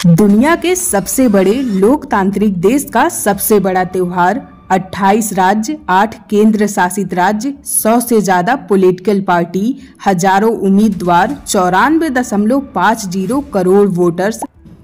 दुनिया के सबसे बड़े लोकतांत्रिक देश का सबसे बड़ा त्योहार, 28 राज्य, 8 केंद्र शासित राज्य, 100 से ज्यादा पॉलिटिकल पार्टी, हजारों उम्मीदवार, 94.50 करोड़ वोटर्स,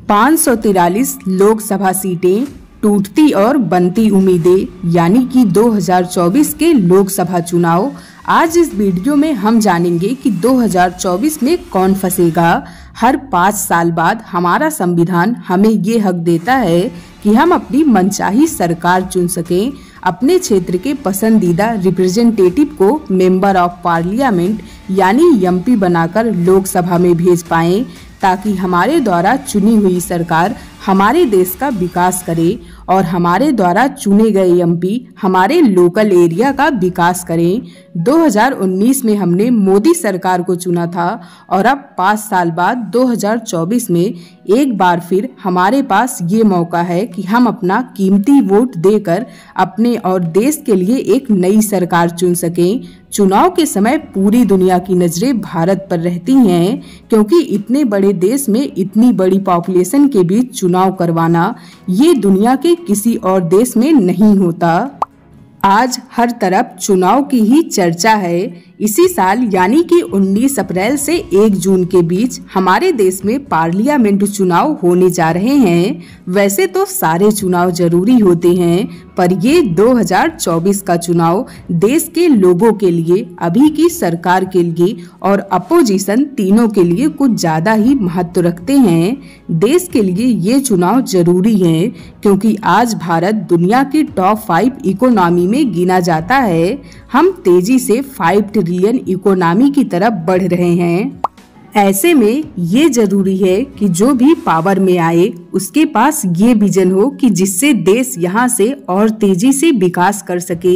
543 लोकसभा सीटें, टूटती और बनती उम्मीदें, यानी कि 2024 के लोकसभा चुनाव। आज इस वीडियो में हम जानेंगे कि 2024 में कौन फंसेगा। हर 5 साल बाद हमारा संविधान हमें ये हक देता है कि हम अपनी मनचाही सरकार चुन सकें, अपने क्षेत्र के पसंदीदा रिप्रेजेंटेटिव को मेंबर ऑफ पार्लियामेंट यानी एमपी बनाकर लोकसभा में भेज पाएं, ताकि हमारे द्वारा चुनी हुई सरकार हमारे देश का विकास करे और हमारे द्वारा चुने गए एमपी हमारे लोकल एरिया का विकास करें। 2019 में हमने मोदी सरकार को चुना था और अब 5 साल बाद 2024 में एक बार फिर हमारे पास ये मौका है कि हम अपना कीमती वोट देकर अपने और देश के लिए एक नई सरकार चुन सकें। चुनाव के समय पूरी दुनिया की नजरें भारत पर रहती हैं, क्योंकि इतने बड़े देश में इतनी बड़ी पॉपुलेशन के बीच चुनाव करवाना ये दुनिया के किसी और देश में नहीं होता। आज हर तरफ चुनाव की ही चर्चा है। इसी साल यानी कि 19 अप्रैल से 1 जून के बीच हमारे देश में पार्लियामेंट चुनाव होने जा रहे हैं। वैसे तो सारे चुनाव जरूरी होते हैं, पर ये 2024 का चुनाव देश के लोगों के लिए, अभी की सरकार के लिए और अपोजिशन तीनों के लिए कुछ ज्यादा ही महत्व रखते हैं। देश के लिए ये चुनाव जरूरी है, क्योंकि आज भारत दुनिया की टॉप 5 इकोनॉमी में गिना जाता है। हम तेजी से 5 ट्रिलियन इकोनॉमी की तरफ बढ़ रहे हैं। ऐसे में ये जरूरी है कि जो भी पावर में आए उसके पास ये विजन हो कि जिससे देश यहाँ से और तेजी से विकास कर सके।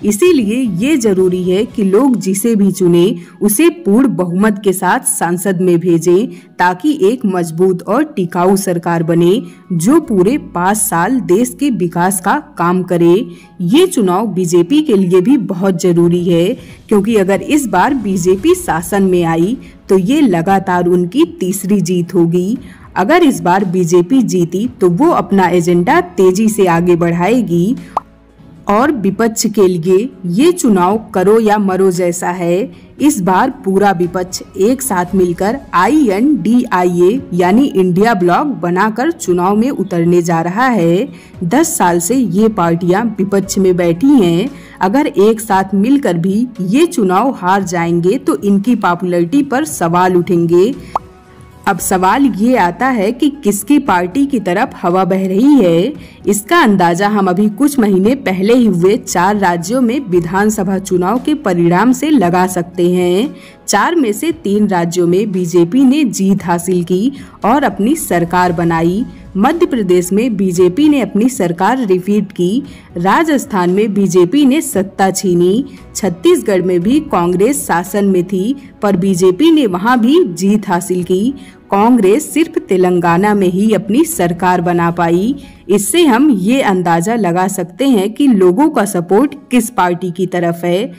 इसीलिए ये जरूरी है कि लोग जिसे भी चुने उसे पूर्ण बहुमत के साथ संसद में भेजें, ताकि एक मजबूत और टिकाऊ सरकार बने जो पूरे 5 साल देश के विकास का काम करे। ये चुनाव बीजेपी के लिए भी बहुत जरूरी है, क्योंकि अगर इस बार बीजेपी शासन में आई तो ये लगातार उनकी तीसरी जीत होगी। अगर इस बार बीजेपी जीती तो वो अपना एजेंडा तेजी से आगे बढ़ाएगी और विपक्ष के लिए ये चुनाव करो या मरो जैसा है। इस बार पूरा विपक्ष एक साथ मिलकर INDIA यानी इंडिया ब्लॉक बनाकर चुनाव में उतरने जा रहा है। 10 साल से ये पार्टियां विपक्ष में बैठी हैं। अगर एक साथ मिलकर भी ये चुनाव हार जाएंगे तो इनकी पॉपुलैरिटी पर सवाल उठेंगे। अब सवाल ये आता है कि किसकी पार्टी की तरफ हवा बह रही है। इसका अंदाजा हम अभी कुछ महीने पहले ही हुए 4 राज्यों में विधानसभा चुनाव के परिणाम से लगा सकते हैं। 4 में से 3 राज्यों में बीजेपी ने जीत हासिल की और अपनी सरकार बनाई। मध्य प्रदेश में बीजेपी ने अपनी सरकार रिपीट की, राजस्थान में बीजेपी ने सत्ता छीनी, छत्तीसगढ़ में भी कांग्रेस शासन में थी पर बीजेपी ने वहां भी जीत हासिल की। कांग्रेस सिर्फ तेलंगाना में ही अपनी सरकार बना पाई। इससे हम ये अंदाजा लगा सकते हैं कि लोगों का सपोर्ट किस पार्टी की तरफ है।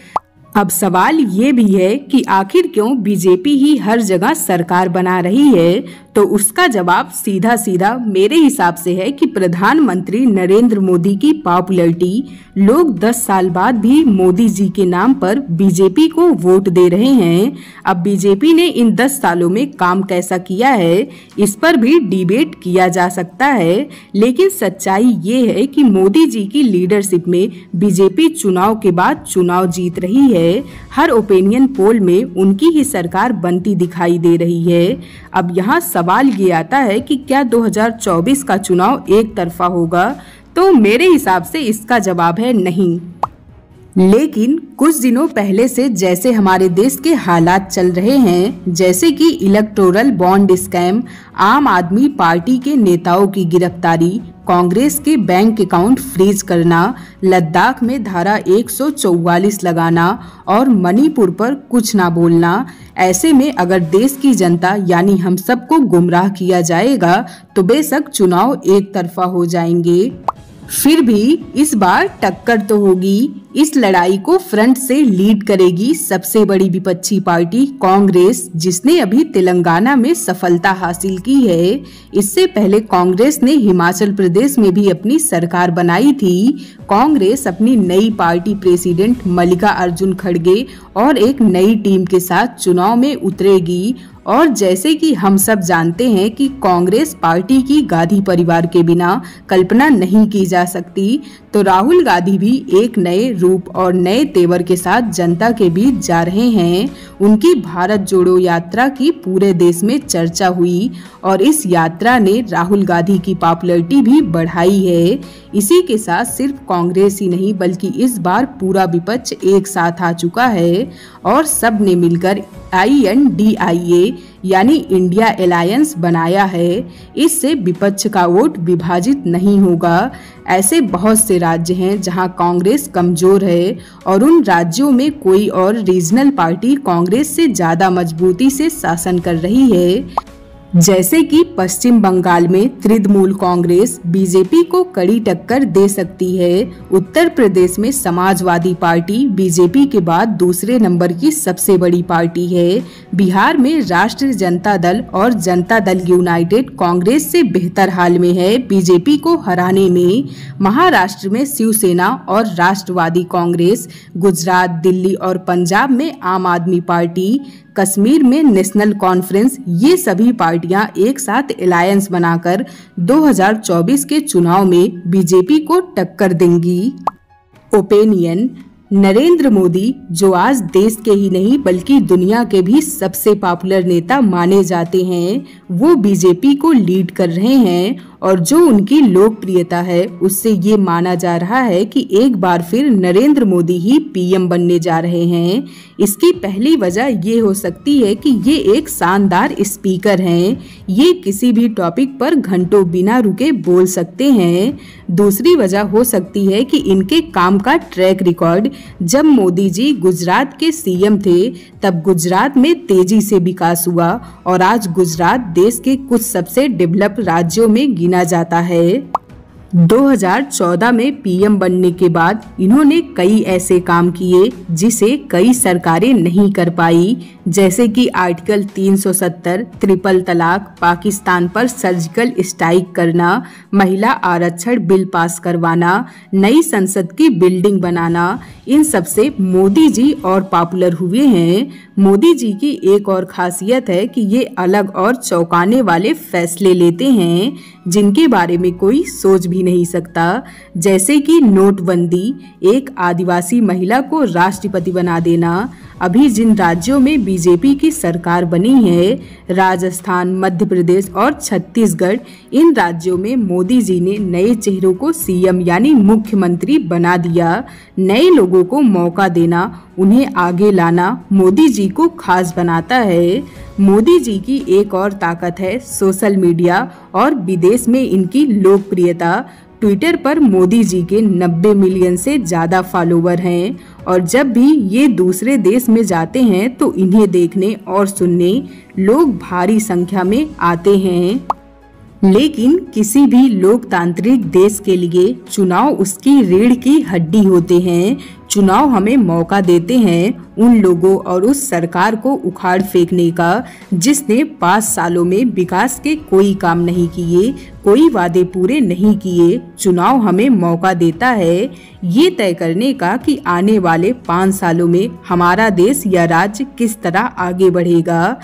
अब सवाल ये भी है कि आखिर क्यों बीजेपी ही हर जगह सरकार बना रही है। तो उसका जवाब सीधा सीधा मेरे हिसाब से है कि प्रधानमंत्री नरेंद्र मोदी की पॉपुलैरिटी, लोग 10 साल बाद भी मोदी जी के नाम पर बीजेपी को वोट दे रहे हैं। अब बीजेपी ने इन 10 सालों में काम कैसा किया है, इस पर भी डिबेट किया जा सकता है, लेकिन सच्चाई ये है कि मोदी जी की लीडरशिप में बीजेपी चुनाव के बाद चुनाव जीत रही है। हर ओपिनियन पोल में उनकी ही सरकार बनती दिखाई दे रही है। अब यहाँ सवाल ये आता है कि क्या 2024 का चुनाव एक तरफा होगा, तो मेरे हिसाब से इसका जवाब है नहीं। लेकिन कुछ दिनों पहले से जैसे हमारे देश के हालात चल रहे हैं, जैसे कि इलेक्टोरल बॉन्ड स्कैम, आम आदमी पार्टी के नेताओं की गिरफ्तारी, कांग्रेस के बैंक अकाउंट फ्रीज करना, लद्दाख में धारा 144 लगाना और मणिपुर पर कुछ ना बोलना, ऐसे में अगर देश की जनता यानी हम सबको गुमराह किया जाएगा तो बेशक चुनाव एक तरफा हो जाएंगे। फिर भी इस बार टक्कर तो होगी। इस लड़ाई को फ्रंट से लीड करेगी सबसे बड़ी विपक्षी पार्टी कांग्रेस, जिसने अभी तेलंगाना में सफलता हासिल की है। इससे पहले कांग्रेस ने हिमाचल प्रदेश में भी अपनी सरकार बनाई थी। कांग्रेस अपनी नई पार्टी प्रेसिडेंट मल्लिका अर्जुन खड़गे और एक नई टीम के साथ चुनाव में उतरेगी। और जैसे कि हम सब जानते हैं कि कांग्रेस पार्टी की गांधी परिवार के बिना कल्पना नहीं की जा सकती, तो राहुल गांधी भी एक नए रूप और नए तेवर के साथ जनता के बीच जा रहे हैं। उनकी भारत जोड़ो यात्रा की पूरे देश में चर्चा हुई और इस यात्रा ने राहुल गांधी की पॉपुलैरिटी भी बढ़ाई है। इसी के साथ सिर्फ कांग्रेस ही नहीं बल्कि इस बार पूरा विपक्ष एक साथ आ चुका है और सब ने मिलकर INDIA यानी इंडिया अलायंस बनाया है। इससे विपक्ष का वोट विभाजित नहीं होगा। ऐसे बहुत से राज्य हैं जहां कांग्रेस कमजोर है और उन राज्यों में कोई और रीजनल पार्टी कांग्रेस से ज्यादा मजबूती से शासन कर रही है। जैसे कि पश्चिम बंगाल में तृणमूल कांग्रेस बीजेपी को कड़ी टक्कर दे सकती है। उत्तर प्रदेश में समाजवादी पार्टी बीजेपी के बाद दूसरे नंबर की सबसे बड़ी पार्टी है। बिहार में राष्ट्रीय जनता दल और जनता दल यूनाइटेड कांग्रेस से बेहतर हाल में है बीजेपी को हराने में। महाराष्ट्र में शिवसेना और राष्ट्रवादी कांग्रेस, गुजरात, दिल्ली और पंजाब में आम आदमी पार्टी, कश्मीर में नेशनल कॉन्फ्रेंस, ये सभी पार्टियां एक साथ अलायंस बनाकर 2024 के चुनाव में बीजेपी को टक्कर देंगी। ओपिनियन: नरेंद्र मोदी, जो आज देश के ही नहीं बल्कि दुनिया के भी सबसे पॉपुलर नेता माने जाते हैं, वो बीजेपी को लीड कर रहे हैं और जो उनकी लोकप्रियता है उससे ये माना जा रहा है कि एक बार फिर नरेंद्र मोदी ही PM बनने जा रहे हैं। इसकी पहली वजह ये हो सकती है कि ये एक शानदार स्पीकर हैं। ये किसी भी टॉपिक पर घंटों बिना रुके बोल सकते हैं। दूसरी वजह हो सकती है कि इनके काम का ट्रैक रिकॉर्ड। जब मोदी जी गुजरात के CM थे तब गुजरात में तेजी से विकास हुआ और आज गुजरात देश के कुछ सबसे डेवलप राज्यों में गिना जाता है। 2014 में PM बनने के बाद इन्होंने कई ऐसे काम किए जिसे कई सरकारें नहीं कर पाई, जैसे कि आर्टिकल 370, ट्रिपल तलाक, पाकिस्तान पर सर्जिकल स्ट्राइक करना, महिला आरक्षण बिल पास करवाना, नई संसद की बिल्डिंग बनाना। इन सब से मोदी जी और पॉपुलर हुए हैं। मोदी जी की एक और खासियत है कि ये अलग और चौंकाने वाले फैसले लेते हैं जिनके बारे में कोई सोच भी नहीं सकता, जैसे कि नोटबंदी, एक आदिवासी महिला को राष्ट्रपति बना देना। अभी जिन राज्यों में बीजेपी की सरकार बनी है, राजस्थान, मध्य प्रदेश और छत्तीसगढ़, इन राज्यों में मोदी जी ने नए चेहरों को CM यानी मुख्यमंत्री बना दिया। नए लोगों को मौका देना, उन्हें आगे लाना मोदी जी को खास बनाता है। मोदी जी की एक और ताकत है सोशल मीडिया और विदेश में इनकी लोकप्रियता। ट्विटर पर मोदी जी के 90 मिलियन से ज्यादा फॉलोवर हैं और जब भी ये दूसरे देश में जाते हैं तो इन्हें देखने और सुनने लोग भारी संख्या में आते हैं। लेकिन किसी भी लोकतांत्रिक देश के लिए चुनाव उसकी रीढ़ की हड्डी होते हैं। चुनाव हमें मौका देते हैं उन लोगों और उस सरकार को उखाड़ फेंकने का जिसने 5 सालों में विकास के कोई काम नहीं किए, कोई वादे पूरे नहीं किए। चुनाव हमें मौका देता है ये तय करने का कि आने वाले 5 सालों में हमारा देश या राज्य किस तरह आगे बढ़ेगा।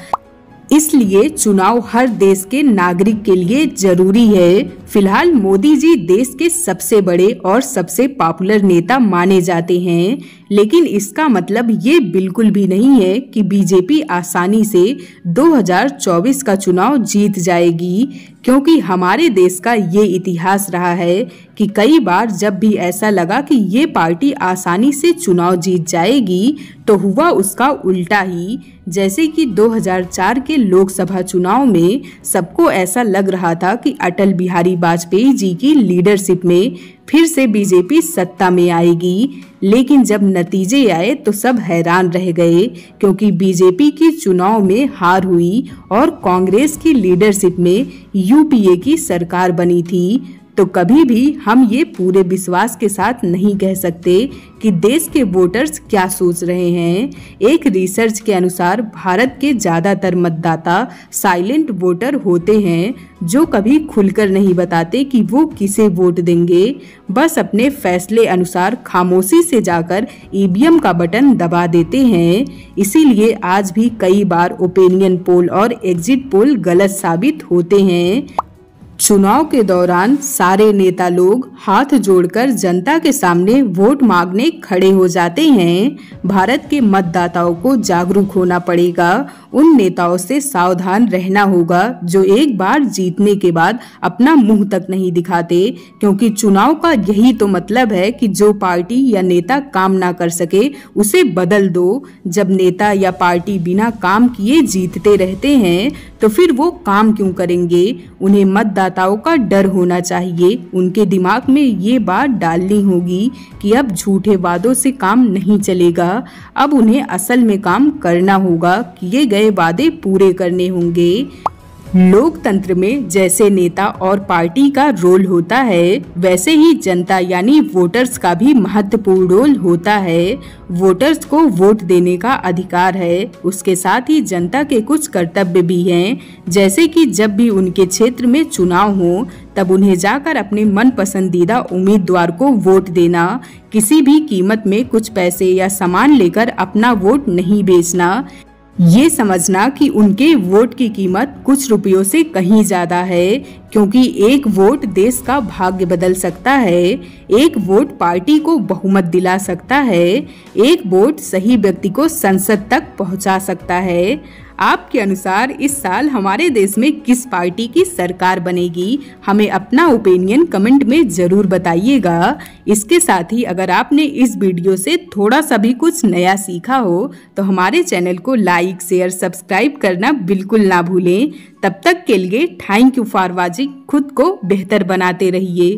इसलिए चुनाव हर देश के नागरिक के लिए जरूरी है। फिलहाल मोदी जी देश के सबसे बड़े और सबसे पॉपुलर नेता माने जाते हैं, लेकिन इसका मतलब ये बिल्कुल भी नहीं है कि बीजेपी आसानी से 2024 का चुनाव जीत जाएगी, क्योंकि हमारे देश का ये इतिहास रहा है कि कई बार जब भी ऐसा लगा कि ये पार्टी आसानी से चुनाव जीत जाएगी तो हुआ उसका उल्टा ही। जैसे कि 2004 के लोकसभा चुनाव में सबको ऐसा लग रहा था कि अटल बिहारी वाजपेयी जी की लीडरशिप में फिर से बीजेपी सत्ता में आएगी, लेकिन जब नतीजे आए तो सब हैरान रह गए, क्योंकि बीजेपी की चुनाव में हार हुई और कांग्रेस की लीडरशिप में UPA की सरकार बनी थी। तो कभी भी हम ये पूरे विश्वास के साथ नहीं कह सकते कि देश के वोटर्स क्या सोच रहे हैं। एक रिसर्च के अनुसार भारत के ज़्यादातर मतदाता साइलेंट वोटर होते हैं, जो कभी खुलकर नहीं बताते कि वो किसे वोट देंगे। बस अपने फैसले अनुसार खामोशी से जाकर ईवीएम का बटन दबा देते हैं। इसीलिए आज भी कई बार ओपिनियन पोल और एग्जिट पोल गलत साबित होते हैं। चुनाव के दौरान सारे नेता लोग हाथ जोड़कर जनता के सामने वोट मांगने खड़े हो जाते हैं। भारत के मतदाताओं को जागरूक होना पड़ेगा। उन नेताओं से सावधान रहना होगा जो एक बार जीतने के बाद अपना मुंह तक नहीं दिखाते, क्योंकि चुनाव का यही तो मतलब है कि जो पार्टी या नेता काम ना कर सके उसे बदल दो। जब नेता या पार्टी बिना काम किए जीतते रहते हैं तो फिर वो काम क्यों करेंगे। उन्हें मतदाताओं का डर होना चाहिए। उनके दिमाग में ये बात डालनी होगी कि अब झूठे वादों से काम नहीं चलेगा। अब उन्हें असल में काम करना होगा, किए गए वादे पूरे करने होंगे। लोकतंत्र में जैसे नेता और पार्टी का रोल होता है, वैसे ही जनता यानी वोटर्स का भी महत्वपूर्ण रोल होता है। वोटर्स को वोट देने का अधिकार है, उसके साथ ही जनता के कुछ कर्तव्य भी हैं, जैसे कि जब भी उनके क्षेत्र में चुनाव हो तब उन्हें जाकर अपने मन पसंदीदा उम्मीदवार को वोट देना। किसी भी कीमत में कुछ पैसे या सामान लेकर अपना वोट नहीं बेचना। ये समझना कि उनके वोट की कीमत कुछ रुपयों से कहीं ज्यादा है, क्योंकि एक वोट देश का भाग्य बदल सकता है। एक वोट पार्टी को बहुमत दिला सकता है। एक वोट सही व्यक्ति को संसद तक पहुंचा सकता है। आपके अनुसार इस साल हमारे देश में किस पार्टी की सरकार बनेगी? हमें अपना ओपिनियन कमेंट में जरूर बताइएगा। इसके साथ ही अगर आपने इस वीडियो से थोड़ा सा भी कुछ नया सीखा हो तो हमारे चैनल को लाइक, शेयर, सब्सक्राइब करना बिल्कुल ना भूलें। तब तक के लिए थैंक यू फॉर वॉचिंग। खुद को बेहतर बनाते रहिए।